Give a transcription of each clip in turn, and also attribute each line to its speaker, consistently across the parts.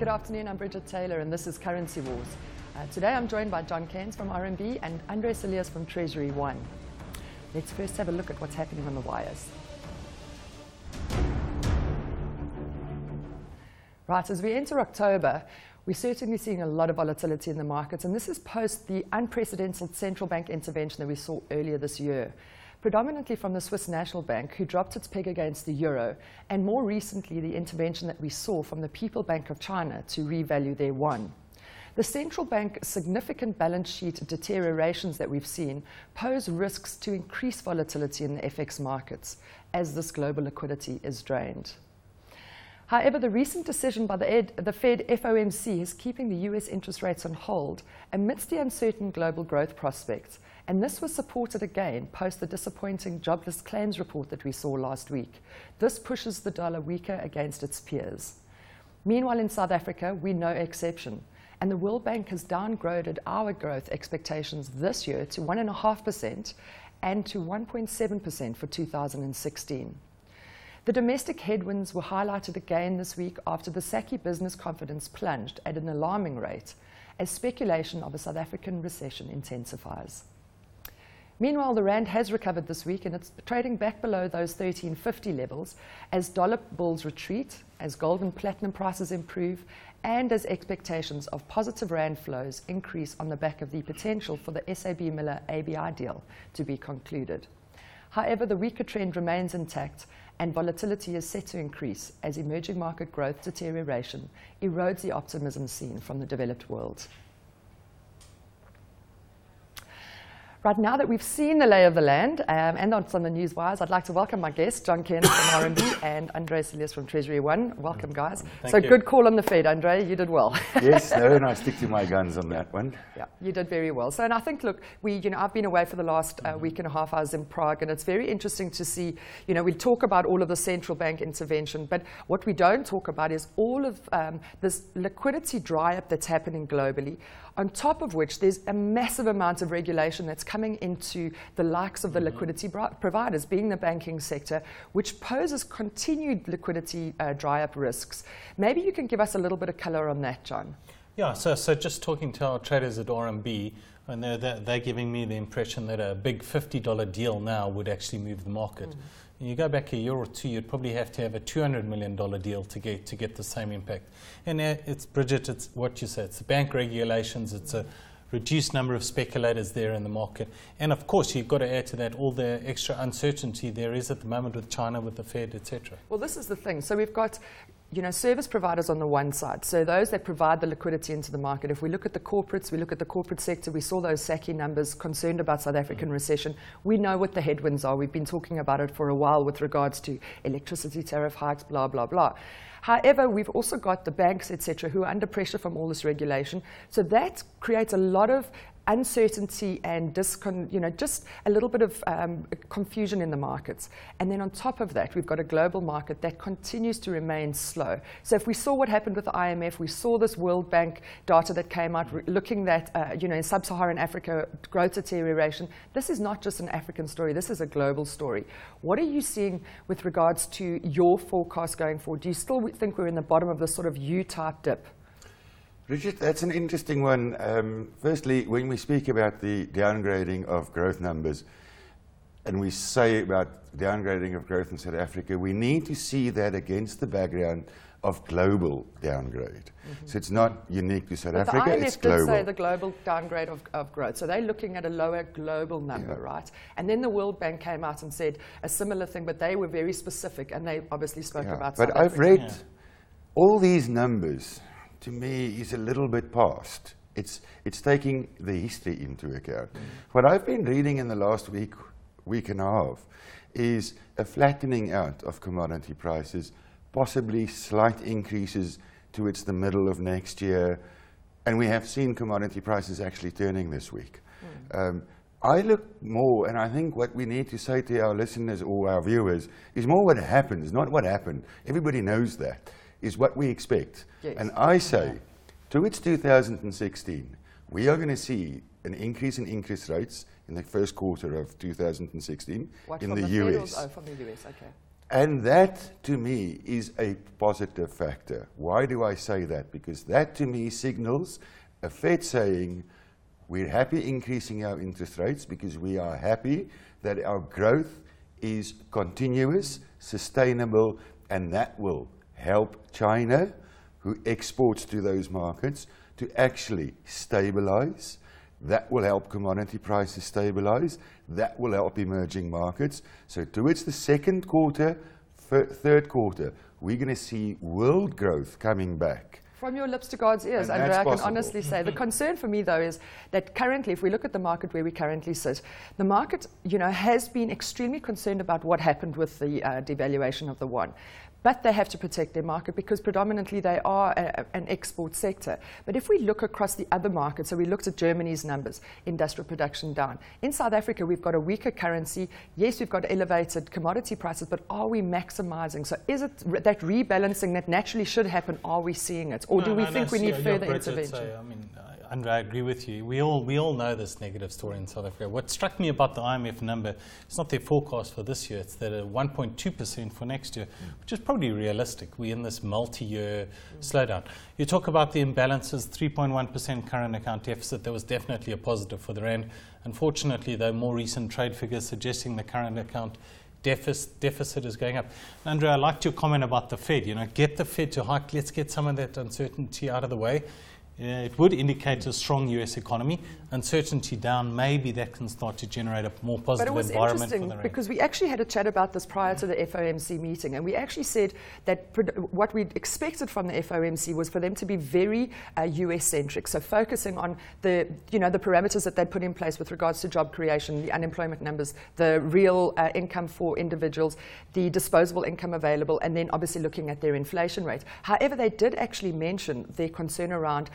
Speaker 1: Good afternoon, I'm Brigid Taylor and this is Currency Wars. Today I'm joined by John Cairns from RMB and Andre Cilliers from Treasury One. Let's first have a look at what's happening on the wires. Right, as we enter October, we're certainly seeing a lot of volatility in the markets, and this is post the unprecedented central bank intervention that we saw earlier this year, predominantly from the Swiss National Bank, who dropped its peg against the euro, and more recently the intervention that we saw from the People Bank of China to revalue their yuan. The central bank's significant balance sheet deteriorations that we've seen pose risks to increased volatility in the FX markets as this global liquidity is drained. However, the recent decision by the FED FOMC is keeping the US interest rates on hold amidst the uncertain global growth prospects, and this was supported again post the disappointing jobless claims report that we saw last week. This pushes the dollar weaker against its peers. Meanwhile, in South Africa, we're no exception, and the World Bank has downgraded our growth expectations this year to 1.5% and to 1.7% for 2016. The domestic headwinds were highlighted again this week after the SACCI business confidence plunged at an alarming rate as speculation of a South African recession intensifies. Meanwhile, the rand has recovered this week and it's trading back below those 13.50 levels as dollar bulls retreat, as gold and platinum prices improve, and as expectations of positive rand flows increase on the back of the potential for the SAB Miller ABI deal to be concluded. However, the weaker trend remains intact and volatility is set to increase as emerging market growth deterioration erodes the optimism seen from the developed world. Right, now that we've seen the lay of the land and on the news wires, I'd like to welcome my guests, John Cairns from RMB and Andre Cilliers from Treasury One. Welcome, guys.
Speaker 2: Thank you.
Speaker 1: Good call on the Fed, Andre. You did well.
Speaker 2: Yes, no, and I stick to my guns on that one.
Speaker 1: Yeah, you did very well. So, and I think, look, I've been away for the last week and a half. I was in Prague, and it's very interesting to see. We talk about all of the central bank intervention, but what we don't talk about is all of this liquidity dry-up that's happening globally. On top of which, there's a massive amount of regulation that's coming into the likes of the liquidity providers, being the banking sector, which poses continued liquidity dry-up risks. Maybe you can give us a little bit of color on that, John.
Speaker 3: Yeah, so just talking to our traders at RMB, and they're giving me the impression that a big $50 deal now would actually move the market. You go back a year or two, you'd probably have to have a $200 million deal to get the same impact. And it's, Brigid, it's what you said, it's the bank regulations, it's a reduced number of speculators there in the market. And of course, you've got to add to that all the extra uncertainty there is at the moment with China, with the Fed, etc.
Speaker 1: Well, this is the thing. So we've got service providers on the one side, so those that provide the liquidity into the market. If we look at the corporates, we look at the corporate sector, we saw those SACCI numbers concerned about South African recession. We know what the headwinds are. We've been talking about it for a while with regards to electricity tariff hikes, blah, blah, blah. However, we've also got the banks, etc., who are under pressure from all this regulation. So that creates a lot of uncertainty and just a little bit of confusion in the markets. And then on top of that, we've got a global market that continues to remain slow. So if we saw what happened with the IMF, we saw this World Bank data that came out looking at, in sub-Saharan Africa, growth deterioration. This is not just an African story. This is a global story. What are you seeing with regards to your forecast going forward? Do you still think we're in the bottom of this sort of U-type dip?
Speaker 2: Brigid, that's an interesting one. Firstly, when we speak about the downgrading of growth numbers, and we say about downgrading of growth in South Africa, we need to see that against the background of global downgrade. So it's not unique to South Africa, it's global.
Speaker 1: The IMF did say the global downgrade of growth. So they're looking at a lower global number, right? And then the World Bank came out and said a similar thing, but they were very specific, and they obviously spoke about South Africa.
Speaker 2: But I've read all these numbers. To me, is a little bit past. It's taking the history into account. What I've been reading in the last week and a half, is a flattening out of commodity prices, possibly slight increases towards the middle of next year, and we have seen commodity prices actually turning this week. I look more, and I think what we need to say to our listeners or our viewers is more what happens, not what happened. Everybody knows that. Is what we expect. Yes. And I say, towards 2016, we are going to see an increase in interest rates in the first quarter of 2016 in the US.
Speaker 1: Oh, from the US, okay.
Speaker 2: And that, to me, is a positive factor. Why do I say that? Because that, to me, signals a Fed saying, we're happy increasing our interest rates because we are happy that our growth is continuous, sustainable, and that will help China, who exports to those markets, to actually stabilize. That will help commodity prices stabilize. That will help emerging markets. So towards the second quarter, third quarter, we're going to see world growth coming back.
Speaker 1: From your lips to God's ears, Andrea, I can honestly say. The concern for me, though, is that currently, if we look at the market where we currently sit, the market, has been extremely concerned about what happened with the devaluation of the yuan. But they have to protect their market because predominantly they are an export sector. But if we look across the other markets, so we looked at Germany's numbers, industrial production down. In South Africa, we've got a weaker currency. Yes, we've got elevated commodity prices, but are we maximizing? So is it that rebalancing that naturally should happen, are we seeing it? Or do we think we need further intervention?
Speaker 3: Andrea, I agree with you. We all know this negative story in South Africa. What struck me about the IMF number, it's not their forecast for this year, it's that 1.2% for next year, which is probably realistic. We're in this multi-year slowdown. You talk about the imbalances, 3.1% current account deficit. That was definitely a positive for the rand. Unfortunately, though, more recent trade figures suggesting the current account deficit is going up. Andrea, I liked your comment about the Fed. Get the Fed to hike. Let's get some of that uncertainty out of the way. It would indicate a strong US economy. Uncertainty down, maybe that can start to generate a more positive environment for the rand.
Speaker 1: But it was interesting because we actually had a chat about this prior to the FOMC meeting, and we actually said that what we expected from the FOMC was for them to be very US-centric, so focusing on the parameters that they'd put in place with regards to job creation, the unemployment numbers, the real income for individuals, the disposable income available, and then obviously looking at their inflation rate. However, they did actually mention their concern around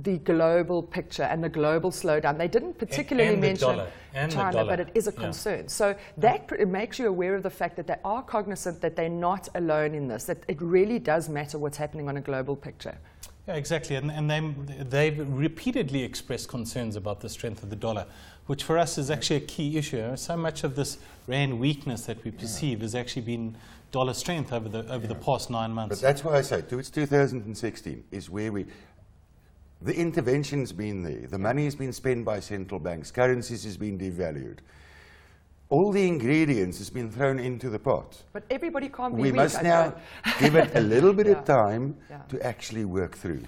Speaker 1: the global picture and the global slowdown. They didn't particularly mention China, but it is a concern. Yeah. So that makes you aware of the fact that they are cognizant that they're not alone in this, that it really does matter what's happening on a global picture.
Speaker 3: Yeah, exactly. And they've repeatedly expressed concerns about the strength of the dollar, which for us is actually a key issue. So much of this rand weakness that we perceive has actually been dollar strength over the past 9 months.
Speaker 2: But that's why I say, towards 2016 is where the intervention's been there. The money has been spent by central banks. Currencies has been devalued. All the ingredients has been thrown into the pot.
Speaker 1: But everybody can't be
Speaker 2: We
Speaker 1: weak,
Speaker 2: must now give it a little bit of time to actually work through.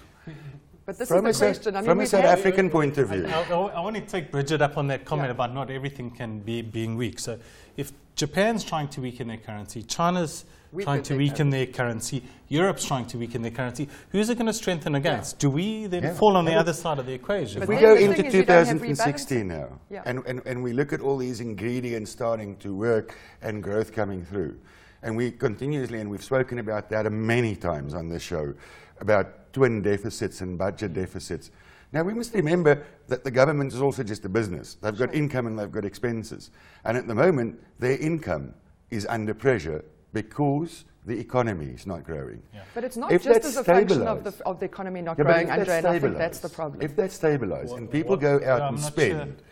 Speaker 1: But this is the question.
Speaker 2: From a South African point of view.
Speaker 3: I want to take Brigid up on that comment about not everything can be being weak. So if Japan's trying to weaken their currency, China's trying to weaken their currency, Europe's trying to weaken their currency, who's it going to strengthen against? Do we then fall on the other side of the equation?
Speaker 2: If we go into 2016 now, and we look at all these ingredients starting to work and growth coming through, and we continuously, and we've spoken about that many times on this show, about twin deficits and budget deficits. Now, we must remember that the government is also just a business. They've got income and they've got expenses. And at the moment, their income is under pressure because the economy is not growing.
Speaker 1: Yeah. But it's not just as a function of the economy not growing, Andrea, and I think that's the problem.
Speaker 2: If that's stabilized and people go out and spend,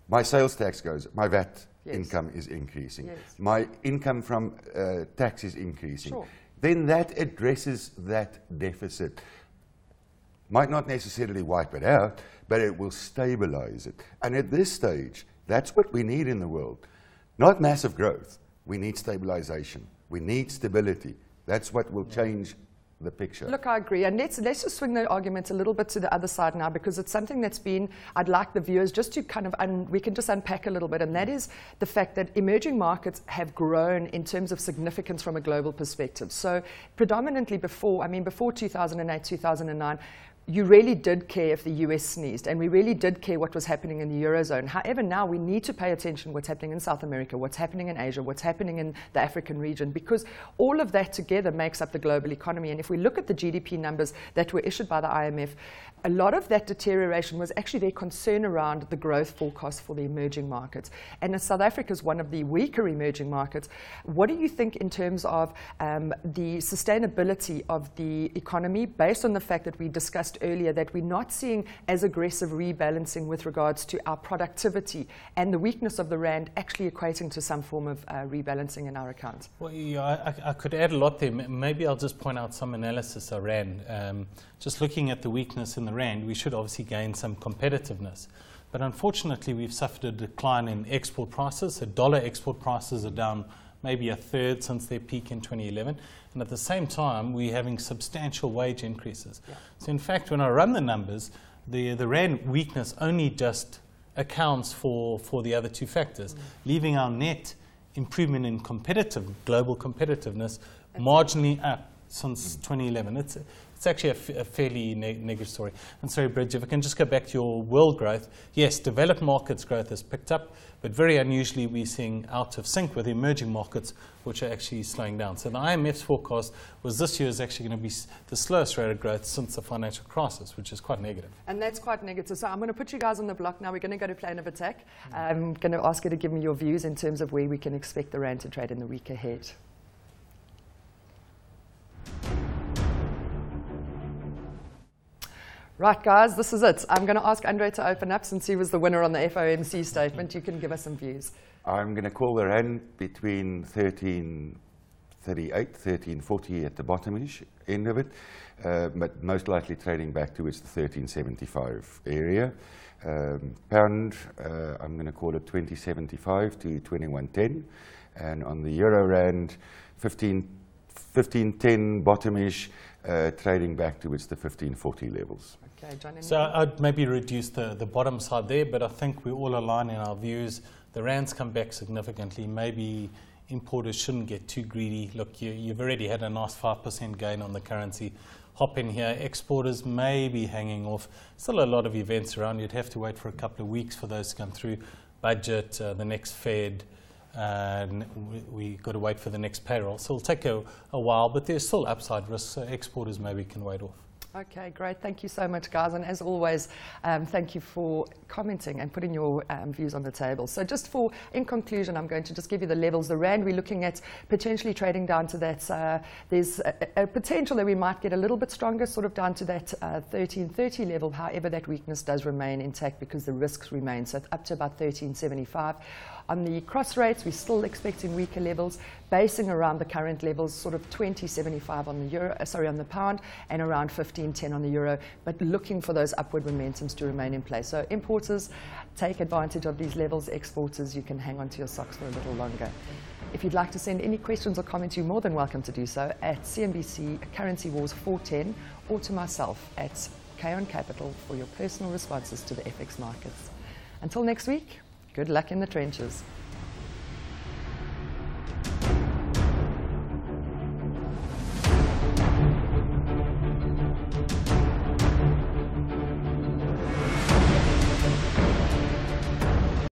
Speaker 2: my sales tax goes, my VAT income is increasing, my income from tax is increasing, then that addresses that deficit. Might not necessarily wipe it out, but it will stabilize it. And at this stage, that's what we need in the world. Not massive growth. We need stabilization. We need stability. That's what will change the picture.
Speaker 1: Look, I agree. And let's just swing the argument a little bit to the other side now, because it's something that's been, I'd like the viewers just to kind of, we can just unpack a little bit, and that is the fact that emerging markets have grown in terms of significance from a global perspective. So predominantly before 2008, 2009, you really did care if the US sneezed, and we really did care what was happening in the Eurozone. However, now we need to pay attention to what's happening in South America, what's happening in Asia, what's happening in the African region, because all of that together makes up the global economy. And if we look at the GDP numbers that were issued by the IMF, a lot of that deterioration was actually their concern around the growth forecast for the emerging markets. And as South Africa is one of the weaker emerging markets, what do you think in terms of the sustainability of the economy, based on the fact that we discussed asked earlier, that we're not seeing as aggressive rebalancing with regards to our productivity and the weakness of the rand actually equating to some form of rebalancing in our accounts.
Speaker 3: Well, yeah, I could add a lot there. Maybe I'll just point out some analysis I ran. Just looking at the weakness in the rand, we should obviously gain some competitiveness. But unfortunately, we've suffered a decline in export prices. So dollar export prices are down maybe a third since their peak in 2011. And at the same time, we're having substantial wage increases. Yeah. So in fact, when I run the numbers, the rand weakness only just accounts for the other two factors, leaving our net improvement in global competitiveness marginally up since 2011. It's actually a fairly negative story. And sorry, Brigid, if I can just go back to your world growth. Yes, developed markets growth has picked up, but very unusually we're seeing out of sync with emerging markets, which are actually slowing down. So the IMF's forecast was this year is actually going to be the slowest rate of growth since the financial crisis, which is quite negative.
Speaker 1: And that's quite negative. So I'm going to put you guys on the block now. We're going to go to plan of attack. I'm going to ask you to give me your views in terms of where we can expect the rand to trade in the week ahead. Right, guys, this is it. I'm going to ask Andre to open up since he was the winner on the FOMC statement. You can give us some views. I'm
Speaker 2: going to call the rand between 1338, 1340 at the bottom-ish end of it, but most likely trading back towards the 1375 area. Pound, I'm going to call it 2075 to 2110. And on the euro rand, 1510 bottom-ish, trading back towards the 1540 levels.
Speaker 1: Okay, John,
Speaker 3: so I'd maybe reduce the bottom side there, but I think we all align in our views. The rand's come back significantly. Maybe importers shouldn't get too greedy. Look, you've already had a nice 5% gain on the currency. Hop in here. Exporters may be hanging off. Still a lot of events around. You'd have to wait for a couple of weeks for those to come through. Budget, the next Fed. We got to wait for the next payroll. So it'll take a while, but there's still upside risk, so exporters maybe can wait off.
Speaker 1: Okay, great. Thank you so much, guys. And as always, thank you for commenting and putting your views on the table. So just in conclusion, I'm going to just give you the levels. The rand, we're looking at potentially trading down to that. There's a potential that we might get a little bit stronger, sort of down to that 1330 level. However, that weakness does remain intact because the risks remain. So up to about 1375. On the cross rates, we're still expecting weaker levels, basing around the current levels, sort of 20.75 on the on the pound, and around 15.10 on the euro, but looking for those upward momentums to remain in place. So importers, take advantage of these levels. Exporters, you can hang on to your socks for a little longer. If you'd like to send any questions or comments, you're more than welcome to do so at CNBC Currency Wars 410 or to myself at K-On Capital for your personal responses to the FX markets. Until next week, good luck in the trenches.